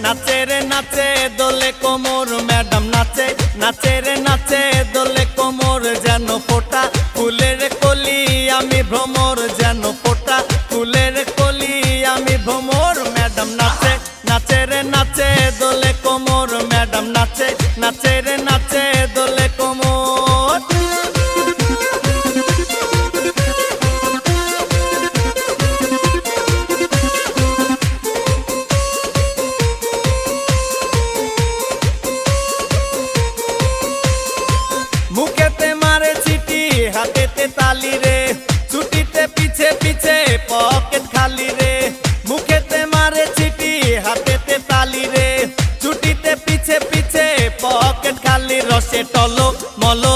নাচে রে নাচে দোলে কোমর ম্যাডাম নাচে নাচে রে নাচে দোলে কোমর যেন ফোটা ফুলের কলি আমি ভ্রমর যেন ফোটা ফুলের কলি আমি ভ্রমর ম্যাডাম নাচে নাচে রে নাচে দোলে কোমর ম্যাডাম নাচে নাচে রে নাচে দোলে কোমর মুখেতে মারে চিঠি হাতেতে তালি রে ছুটিতে পিছে পিছে পকেট খালি রে মুখেতে মারে চিঠি হাতেতে তালি রে ছুটিতে পিছে পিছে পকেট খালি রসে টলো মলো